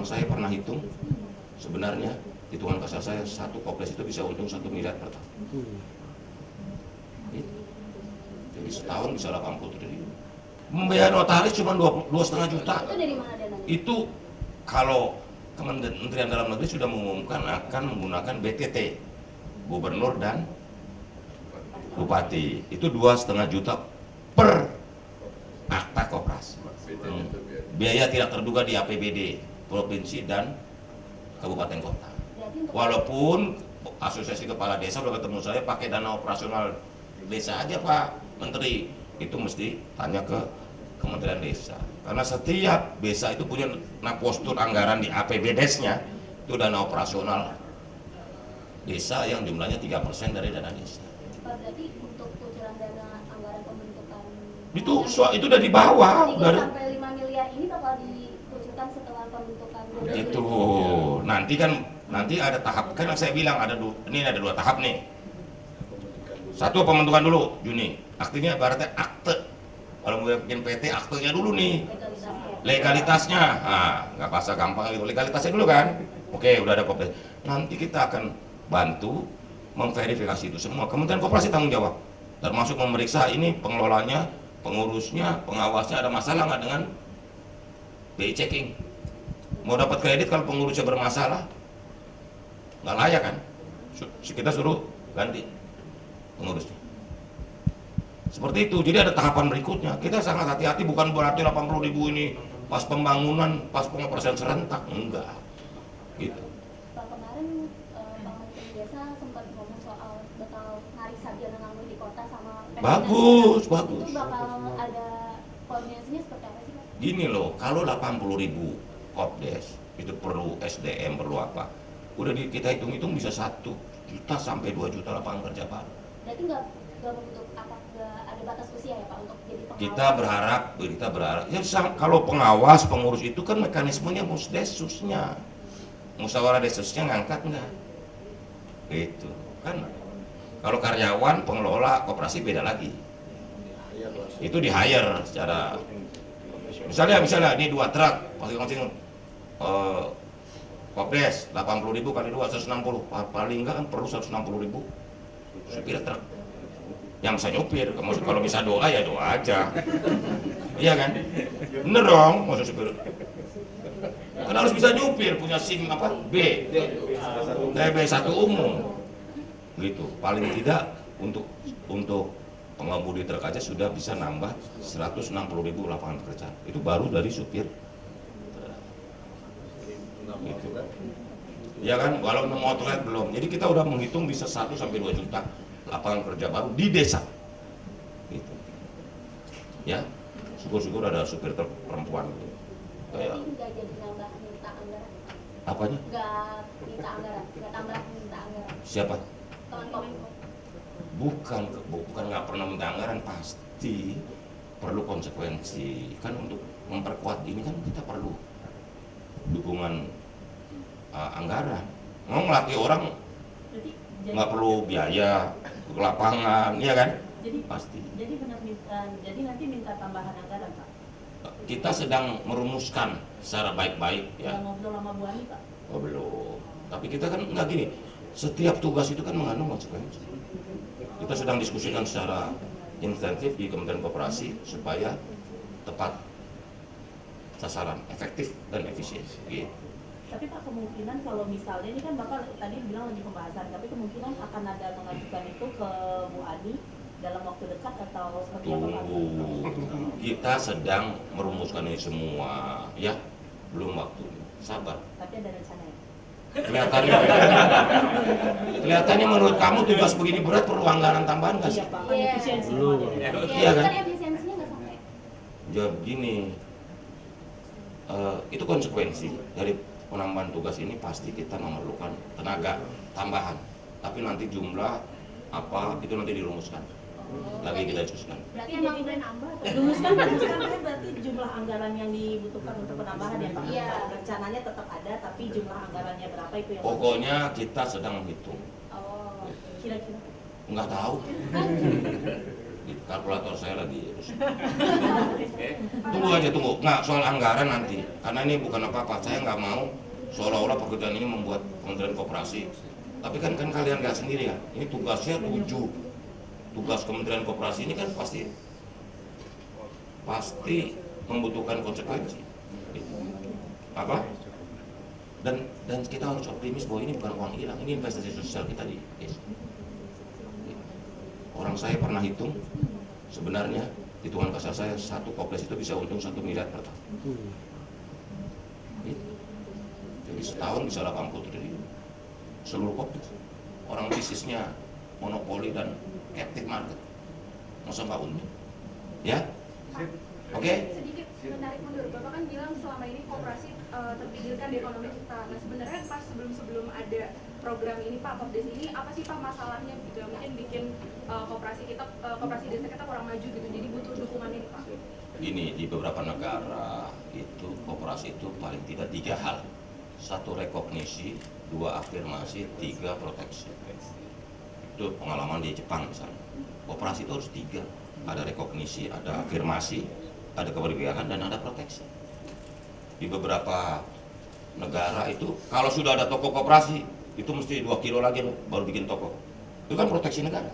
terang, saya pernah hitung. Sebenarnya hitungan kasar saya, satu koples itu bisa untung 1 miliar per tahun. Gitu. Jadi setahun bisa 80 triliun. Membayar notaris cuma 2,5 juta. Itu dari mana dananya? Itu kalau Kementerian Dalam Negeri sudah mengumumkan akan menggunakan BTT, gubernur dan bupati. Itu 2,5 juta per akta koperasi. Biaya tidak terduga di APBD provinsi dan kabupaten kota. Walaupun asosiasi kepala desa udah ketemu saya, pakai dana operasional desa aja Pak Menteri, itu mesti tanya ke Kementerian Desa. Karena setiap desa itu punya postur anggaran di APBDes-nya, itu dana operasional desa yang jumlahnya 3% dari dana desa. Berarti untuk kucuran dana anggaran pembentukan Itu udah di bawah. 3 sampai 5 miliar ini bakal dikucurkan setelah pembentukan itu. Nanti ada tahap, kan saya bilang ini ada 2 tahap nih. Satu pembentukan dulu Juni, aktinya berarti akte. Kalau mau bikin PT, aktenya dulu nih, legalitasnya. Nggak pasal gampang gitu, legalitasnya dulu kan. Oke, udah ada koples. Nanti kita akan bantu memverifikasi itu semua. Kementerian Koperasi tanggung jawab, termasuk memeriksa ini pengelolanya, pengurusnya, pengawasnya ada masalah nggak dengan BI checking. Mau dapat kredit kalau pengurusnya bermasalah, nggak layak kan? Kita suruh ganti pengurusnya. Seperti itu. Jadi ada tahapan berikutnya. Kita sangat hati-hati, bukan berarti 80.000 ini pas pembangunan, pas pengoperasian serentak, enggak. Gitu. Pak, kemarin Pak Menteri Desa sempat ngomong soal bakal narik sarjana nganggur di kota sama Bagus. Itu bakal ada koordinasinya seperti apa sih Pak? Gini loh, kalau 80.000 kopdes itu perlu SDM, perlu apa? Udah kita hitung-hitung bisa 1 juta sampai 2 juta lapangan kerja baru. Berarti nggak bentuk apa, nggak ada batas usia ya Pak untuk jadi pengawas? Kita berharap ya, kalau pengawas, pengurus itu kan mekanismenya musdesusnya, musyawarah desusnya ngangkat nggak? Gitu kan. Kalau karyawan, pengelola koperasi beda lagi. Itu di hire secara, misalnya ini 2 truk masing-masing kopdes 80.000 kali 2 160, paling enggak kan perlu 160.000 supir truk yang bisa nyupir. Kalau bisa doa ya doa aja, iya kan? Bener dong, maksud supir kan harus bisa nyupir, punya SIM apa B1 umum gitu. Paling tidak untuk pengemudi truk aja sudah bisa nambah 160.000 lapangan pekerjaan. Itu baru dari supir gitu. Ya kan, walau motornya belum. Jadi kita udah menghitung bisa 1 sampai 2 juta lapangan kerja baru di desa. Gitu. Ya, syukur-syukur ada supir truk perempuan gitu. Kayak nggak jadi nambah minta anggaran. Apanya? Nggak minta anggaran, nggak tambah minta anggaran. Siapa? Kemenkominfo. Bukan nggak pernah minta anggaran, pasti perlu konsekuensi. Kan untuk memperkuat ini kan kita perlu dukungan anggaran. Mau ngelatih orang nggak perlu biaya ke lapangan, iya kan? Jadi pasti. Jadi benar jadi nanti minta tambahan anggaran Pak. Kita sedang merumuskan secara baik-baik ya. Udah ngobrol sama Bu Ani Pak? Oh belum. Tapi kita kan nggak gini. Setiap tugas itu kan mengandung konsekuensi. Kita sedang diskusikan secara intensif di Kementerian Koperasi supaya tepat sasaran, efektif dan efisien. Gitu. Tapi Pak, kemungkinan kalau misalnya ini kan Bapak tadi bilang lagi pembahasan, tapi kemungkinan akan ada mengajukan itu ke Bu Ani dalam waktu dekat atau seperti apa Pak? Kita sedang merumuskan ini semua, ya, belum waktu, sabar. Tapi ada rencana ya? Kelihatannya menurut kamu tugas begini berat perlu anggaran tambahan nggak sih? Iya Pak, kan efisiensi. Iya kan? Efisiensinya nggak sampai. Jadi gini, itu konsekuensi dari penambahan tugas ini. Pasti kita memerlukan tenaga tambahan, tapi nanti jumlah apa itu nanti dirumuskan, lagi kita diskusikan. Berarti emang udah nambah atau? Rumuskan kan berarti jumlah anggaran yang dibutuhkan untuk penambahan ya Pak? Iya. Rencananya tetap ada, tapi jumlah anggarannya berapa itu yang Pokoknya kita sedang menghitung. Oh. kira-kira? Nggak tahu. Kalkulator saya lagi rusak. Tunggu aja, tunggu. Nggak, soal anggaran nanti. Karena ini bukan apa-apa. Saya nggak mau seolah-olah pekerjaan ini membuat Kementerian Koperasi. Tapi kan kalian nggak sendiri kan. Ini tugasnya 7. Tugas Kementerian Koperasi ini kan pasti membutuhkan konsekuensi. Apa? Dan kita harus optimis bahwa ini bukan uang hilang. Ini investasi sosial kita di desa. Orang saya pernah hitung, sebenarnya hitungan kasar saya, satu koples itu bisa untung 1 miliar per tahun. Jadi setahun bisa 80 triliun. Seluruh koples. Orang bisnisnya monopoli dan captive market. Masa nggak untung? Ya? Oke? Sedikit menarik mundur, Bapak kan bilang selama ini koperasi terpinggirkan di ekonomi kita. Nah sebenarnya pas sebelum ada program ini Pak, Kopdes ini, apa sih Pak masalahnya gitu? Mungkin bikin koperasi desa kita kurang maju gitu, jadi butuh dukungan ini Pak. Ini di beberapa negara itu koperasi itu paling tidak 3 hal. 1 rekognisi, 2 afirmasi, 3 proteksi. Itu pengalaman di Jepang misalnya. Koperasi itu harus 3. Ada rekognisi, ada afirmasi, ada keberpihakan, dan ada proteksi. Di beberapa negara itu kalau sudah ada toko koperasi itu mesti 2 kilo lagi loh, baru bikin toko. Itu kan proteksi negara.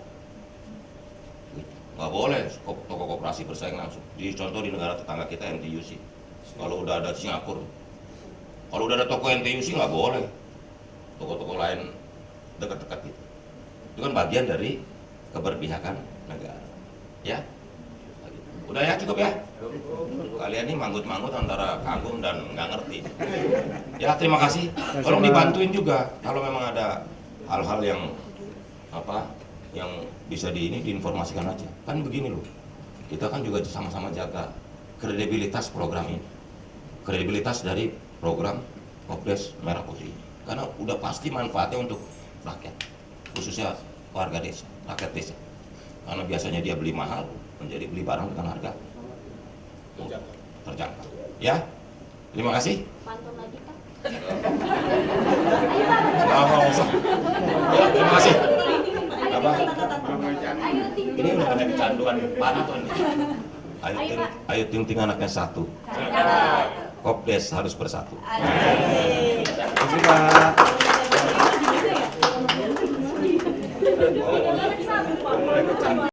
Nggak boleh toko koperasi bersaing langsung. Di contoh di negara tetangga kita NTUC. Kalau udah ada Singapura, kalau udah ada toko NTUC nggak boleh. Toko-toko lain dekat-dekat gitu. Itu kan bagian dari keberpihakan negara. Ya, udah ya, cukup ya. Kalian ini manggut-manggut antara kagum dan nggak ngerti. Ya, terima kasih. Tolong dibantuin juga kalau memang ada hal-hal yang bisa diinformasikan aja. Kan begini loh, kita kan juga sama-sama jaga kredibilitas program ini, kredibilitas dari program Kopdes Merah Putih. Karena udah pasti manfaatnya untuk rakyat, khususnya warga desa, rakyat desa. Karena biasanya dia beli mahal, menjadi beli barang dengan harga terjangkau. Ya, terima kasih. Pantun lagi Pak. Ya, terima kasih. Apa? Ayo ting. Ini udah kena kecanduan panah tuh ini. Ayo ting anaknya 1. Kopdes harus bersatu. Terima kasih Pak. Ayo ting.